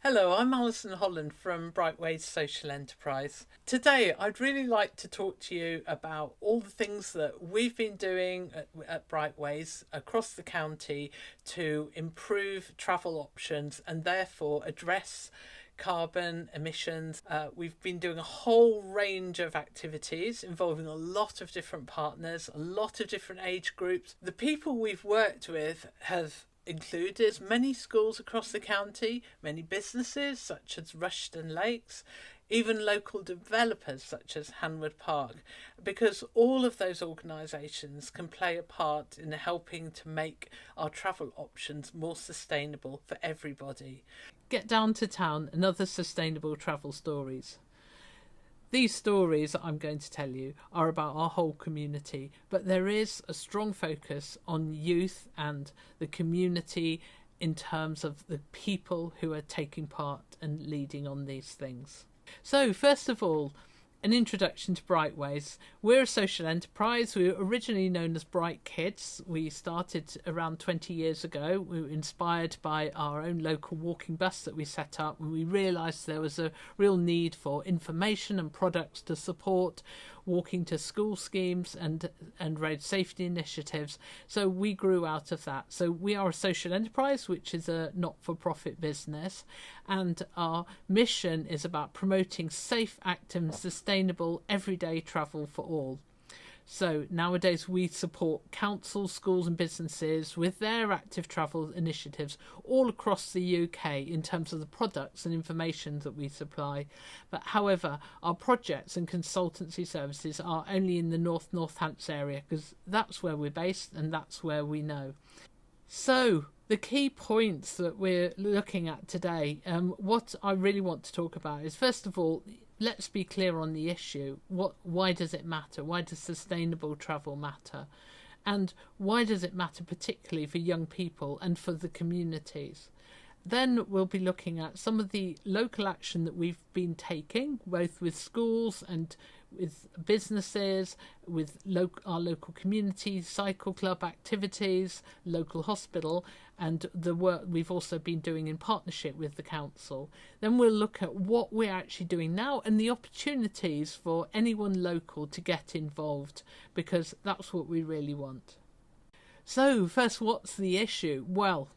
Hello, I'm Alison Holland from Brightways Social Enterprise. Today, I'd really like to talk to you about all the things that we've been doing at Brightways across the county to improve travel options and therefore address carbon emissions. We've been doing a whole range of activities involving a lot of different partners, a lot of different age groups. The people we've worked with have included many schools across the county, many businesses such as Rushton Lakes, even local developers such as Hanwood Park, because all of those organisations can play a part in helping to make our travel options more sustainable for everybody. Get down to town and other sustainable travel stories. These stories that I'm going to tell you are about our whole community, but there is a strong focus on youth and the community in terms of the people who are taking part and leading on these things. So, first of all, an introduction to Brightways. We're a social enterprise. We were originally known as Bright Kids. We started around 20 years ago. We were inspired by our own local walking bus that we set up, and we realised there was a real need for information and products to support walking to school schemes and road safety initiatives. So we grew out of that. So we are a social enterprise, which is a not-for-profit business, and our mission is about promoting safe, active and sustainable everyday travel for all. So nowadays we support councils, schools and businesses with their active travel initiatives all across the UK in terms of the products and information that we supply. But however, our projects and consultancy services are only in the Northants area because that's where we're based and that's where we know. So the key points that we're looking at today, what I really want to talk about is, first of all, let's be clear on the issue. Why does it matter? Why does sustainable travel matter? And why does it matter particularly for young people and for the communities? Then we'll be looking at some of the local action that we've been taking, both with schools and with businesses, with our local community, cycle club activities, local hospital, and the work we've also been doing in partnership with the council. Then we'll look at what we're actually doing now and the opportunities for anyone local to get involved, because that's what we really want. So first, what's the issue? Well,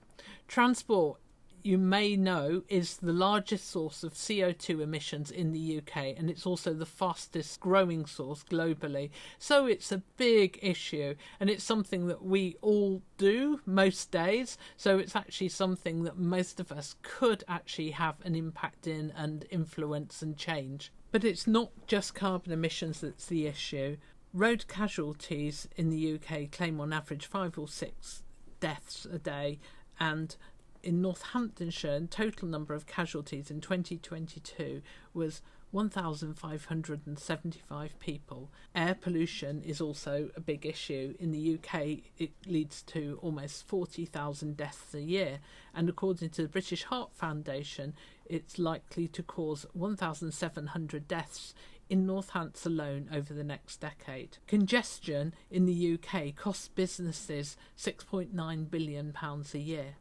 transport, you may know, is the largest source of CO2 emissions in the UK, and it's also the fastest growing source globally. So it's a big issue, and it's something that we all do most days. So it's actually something that most of us could actually have an impact in and influence and change. But it's not just carbon emissions that's the issue. Road casualties in the UK claim on average 5 or 6 deaths a day, and in Northamptonshire, the total number of casualties in 2022 was 1,575 people. Air pollution is also a big issue. In the UK, it leads to almost 40,000 deaths a year, and according to the British Heart Foundation, it's likely to cause 1,700 deaths in Northants alone over the next decade. Congestion in the UK costs businesses £6.9 billion a year.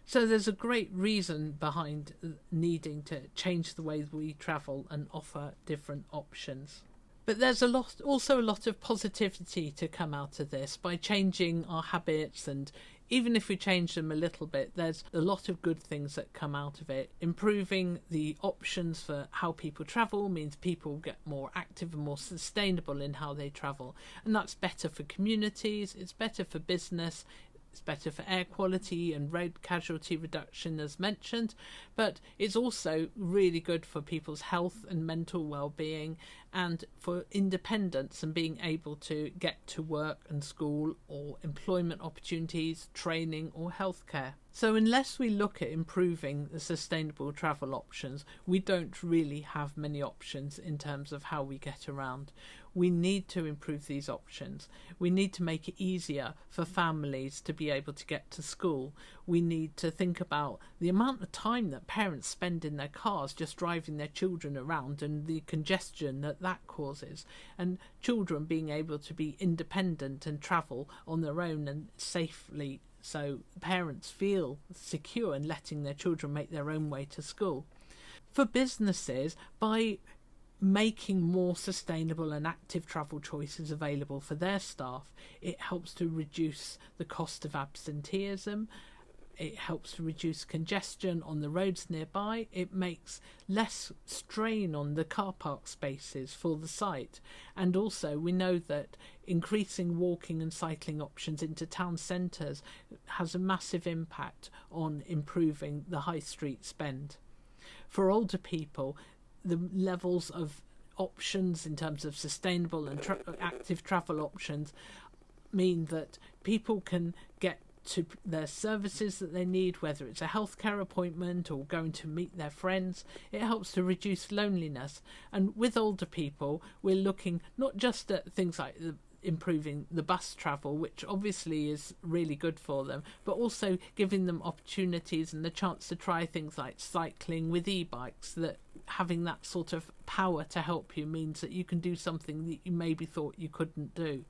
So there's a great reason behind needing to change the way we travel and offer different options. But there's also a lot of positivity to come out of this by changing our habits, and even if we change them a little bit, there's a lot of good things that come out of it. Improving the options for how people travel means people get more active and more sustainable in how they travel, and that's better for communities, it's better for business, it's better for air quality and road casualty reduction as mentioned, but it's also really good for people's health and mental well-being and for independence and being able to get to work and school or employment opportunities, training or healthcare. So unless we look at improving the sustainable travel options, we don't really have many options in terms of how we get around. We need to improve these options. We need to make it easier for families to be able to get to school. We need to think about the amount of time that parents spend in their cars just driving their children around and the congestion that causes, and children being able to be independent and travel on their own and safely so parents feel secure in letting their children make their own way to school. For businesses, by making more sustainable and active travel choices available for their staff, it helps to reduce the cost of absenteeism. It helps to reduce congestion on the roads nearby. It makes less strain on the car park spaces for the site. And also we know that increasing walking and cycling options into town centres has a massive impact on improving the high street spend. For older people, the levels of options in terms of sustainable and active travel options mean that people can get to their services that they need, whether it's a healthcare appointment or going to meet their friends. It helps to reduce loneliness. And with older people, we're looking not just at things like improving the bus travel, which obviously is really good for them, but also giving them opportunities and the chance to try things like cycling with e-bikes, that having that sort of power to help you means that you can do something that you maybe thought you couldn't do.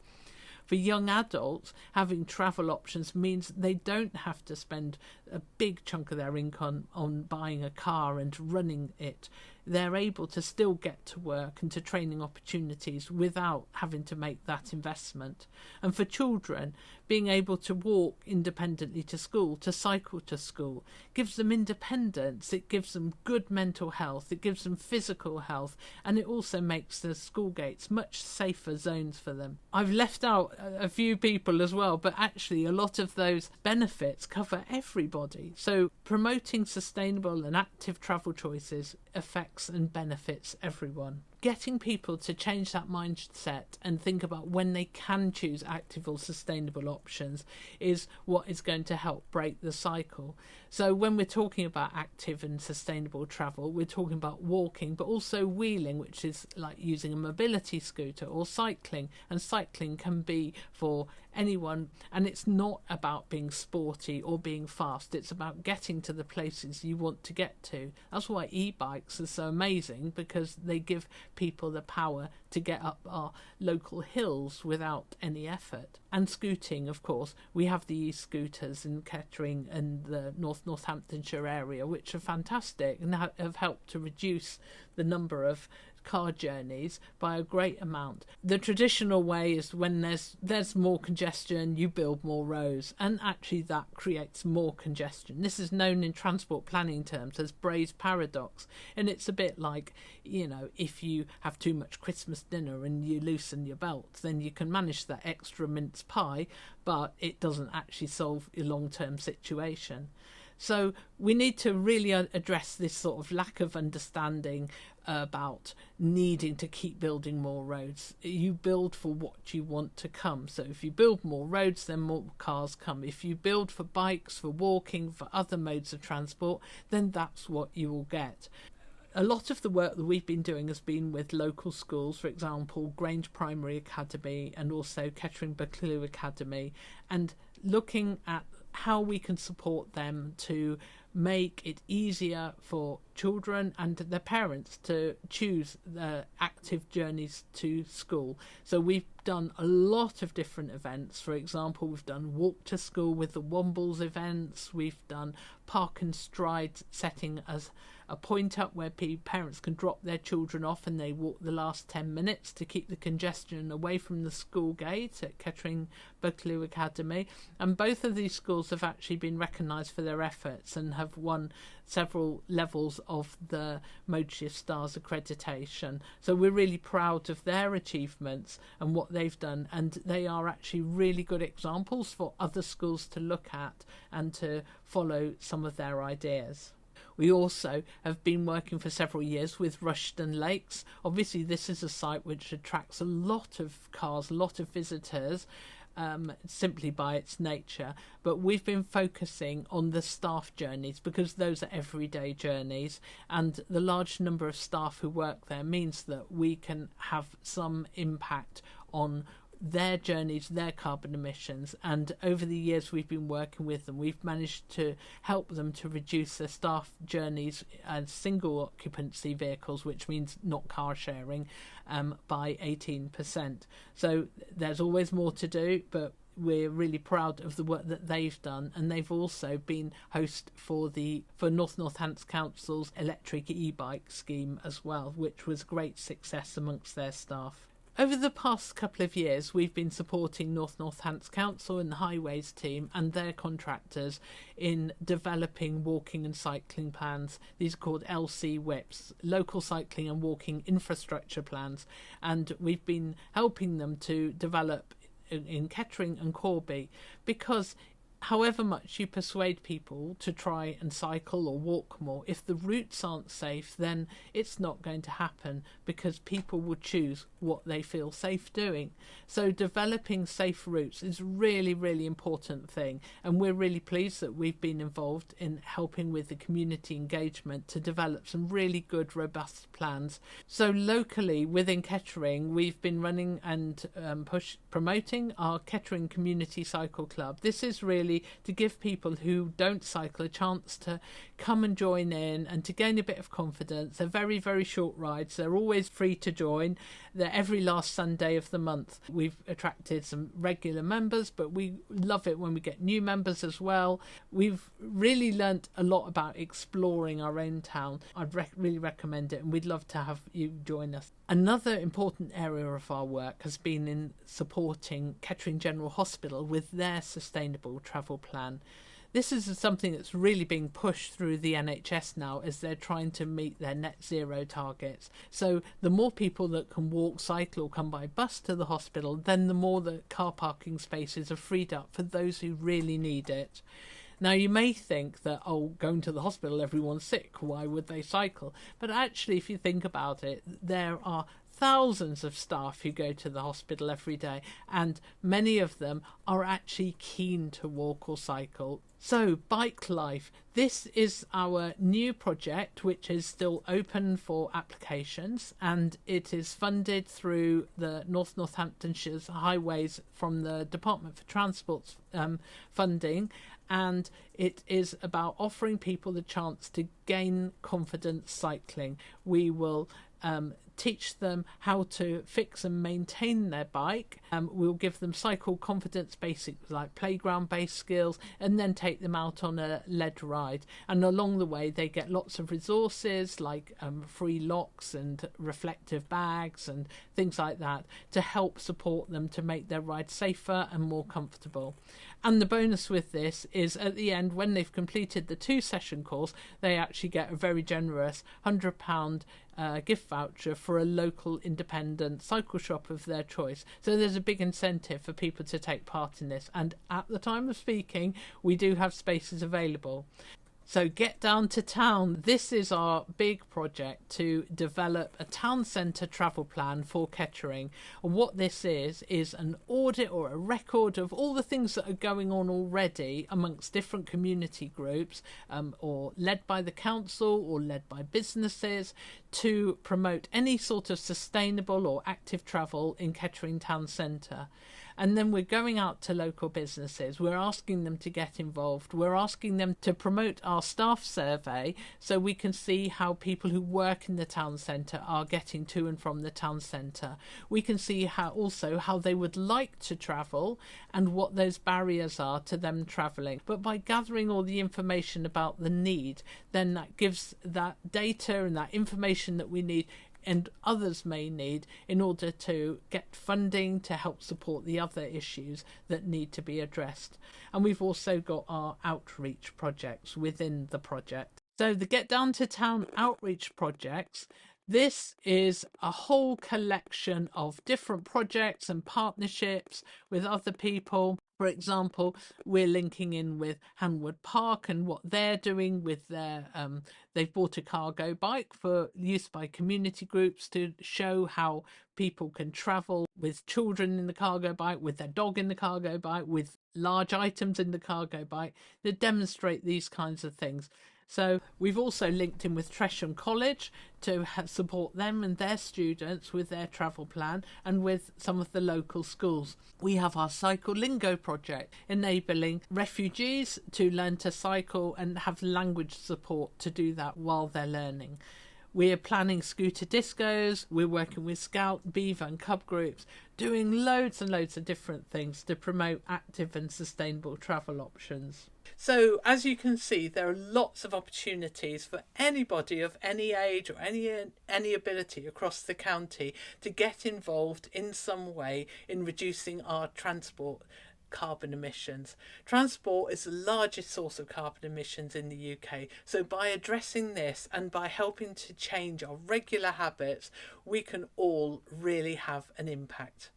For young adults, having travel options means they don't have to spend a big chunk of their income on buying a car and running it. They're able to still get to work and to training opportunities without having to make that investment. And for children, being able to walk independently to school, to cycle to school, gives them independence, it gives them good mental health, it gives them physical health, and it also makes the school gates much safer zones for them. I've left out a few people as well, but actually a lot of those benefits cover everybody. So promoting sustainable and active travel choices affects and benefits everyone. Getting people to change that mindset and think about when they can choose active or sustainable options is what is going to help break the cycle. So when we're talking about active and sustainable travel, we're talking about walking, but also wheeling, which is like using a mobility scooter, or cycling. And cycling can be for anyone, and it's not about being sporty or being fast. It's about getting to the places you want to get to. That's why e-bikes are so amazing, because they give people the power to get up our local hills without any effort. And scooting, of course, we have the e-scooters in Kettering and the Northamptonshire area, which are fantastic and have helped to reduce the number of car journeys by a great amount. The traditional way is when there's more congestion, you build more roads, and actually that creates more congestion. This is known in transport planning terms as Bray's paradox, and it's a bit like, if you have too much Christmas dinner and you loosen your belt, then you can manage that extra mince pie, but it doesn't actually solve your long-term situation. So we need to really address this sort of lack of understanding about needing to keep building more roads. You build for what you want to come. So if you build more roads, then more cars come. If you build for bikes, for walking, for other modes of transport, then that's what you will get. A lot of the work that we've been doing has been with local schools, for example, Grange Primary Academy and also Kettering Buccleuch Academy, and looking at how we can support them to make it easier for children and their parents to choose the active journeys to school. So we've done a lot of different events. For example, we've done Walk to School with the Wombles events. We've done Park and Stride, setting as a point up where parents can drop their children off and they walk the last 10 minutes to keep the congestion away from the school gate at Kettering Buccleuch Academy. And both of these schools have actually been recognised for their efforts and have won several levels of the ModeShift Stars accreditation. So we're really proud of their achievements and what they've done, and they are actually really good examples for other schools to look at and to follow some of their ideas. We also have been working for several years with Rushden Lakes. Obviously, this is a site which attracts a lot of cars, a lot of visitors, simply by its nature. But we've been focusing on the staff journeys because those are everyday journeys, and the large number of staff who work there means that we can have some impact on their journeys, their carbon emissions. And over the years we've been working with them, we've managed to help them to reduce their staff journeys as single occupancy vehicles, which means not car sharing, by 18%. So there's always more to do, but we're really proud of the work that they've done, and they've also been host for North Northants Council's electric e-bike scheme as well, which was a great success amongst their staff. Over the past couple of years, we've been supporting North Northants Council and the Highways team and their contractors in developing walking and cycling plans. These are called LC WIPs, Local Cycling and Walking Infrastructure Plans, and we've been helping them to develop in Kettering and Corby, because however much you persuade people to try and cycle or walk more, if the routes aren't safe, then it's not going to happen, because people will choose what they feel safe doing. So developing safe routes is really, really important thing, and we're really pleased that we've been involved in helping with the community engagement to develop some really good, robust plans. So locally within Kettering, we've been running and promoting our Kettering Community Cycle Club. This is really to give people who don't cycle a chance to come and join in and to gain a bit of confidence. They're very, very short rides. They're always free to join. They're every last Sunday of the month. We've attracted some regular members, but we love it when we get new members as well. We've really learnt a lot about exploring our own town. I'd really recommend it, and we'd love to have you join us. Another important area of our work has been in supporting Kettering General Hospital with their sustainable travel plan. This is something that's really being pushed through the NHS now as they're trying to meet their net zero targets. So the more people that can walk, cycle or come by bus to the hospital, then the more the car parking spaces are freed up for those who really need it. Now, you may think that, going to the hospital, everyone's sick, why would they cycle? But actually, if you think about it, there are thousands of staff who go to the hospital every day, and many of them are actually keen to walk or cycle. So, Bike Life, this is our new project which is still open for applications, and it is funded through the North Northamptonshire's Highways from the Department for Transport's funding, and it is about offering people the chance to gain confidence cycling. We will teach them how to fix and maintain their bike. We'll give them cycle confidence basics like playground based skills, and then take them out on a lead ride. And along the way they get lots of resources like free locks and reflective bags and things like that to help support them to make their ride safer and more comfortable. And the bonus with this is at the end, when they've completed the 2-session course, they actually get a very generous £100 gift voucher for a local independent cycle shop of their choice. So there's a big incentive for people to take part in this, and at the time of speaking we do have spaces available. So get down to town. This is our big project to develop a town centre travel plan for Kettering. And what this is an audit or a record of all the things that are going on already amongst different community groups, or led by the council or led by businesses, to promote any sort of sustainable or active travel in Kettering town centre. And then we're going out to local businesses. We're asking them to get involved. We're asking them to promote our staff survey so we can see how people who work in the town centre are getting to and from the town centre. We can see how they would like to travel and what those barriers are to them travelling. But by gathering all the information about the need, then that gives that data and that information that we need and others may need in order to get funding to help support the other issues that need to be addressed. And we've also got our outreach projects within the project. So the Get Down to Town outreach projects, this is a whole collection of different projects and partnerships with other people. For example, we're linking in with Hanwood Park and what they're doing with their, they've bought a cargo bike for use by community groups to show how people can travel with children in the cargo bike, with their dog in the cargo bike, with large items in the cargo bike, to demonstrate these kinds of things. So we've also linked in with Tresham College to support them and their students with their travel plan, and with some of the local schools. We have our Cycle Lingo project, enabling refugees to learn to cycle and have language support to do that while they're learning. We're planning scooter discos, we're working with Scout, Beaver and Cub groups, doing loads and loads of different things to promote active and sustainable travel options. So as you can see, there are lots of opportunities for anybody of any age or any ability across the county to get involved in some way in reducing our transport carbon emissions. Transport is the largest source of carbon emissions in the UK, so by addressing this and by helping to change our regular habits, we can all really have an impact.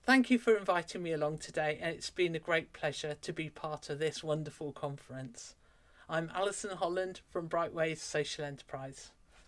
Thank you for inviting me along today, and it's been a great pleasure to be part of this wonderful conference. I'm Alison Holland from Brightways Social Enterprise.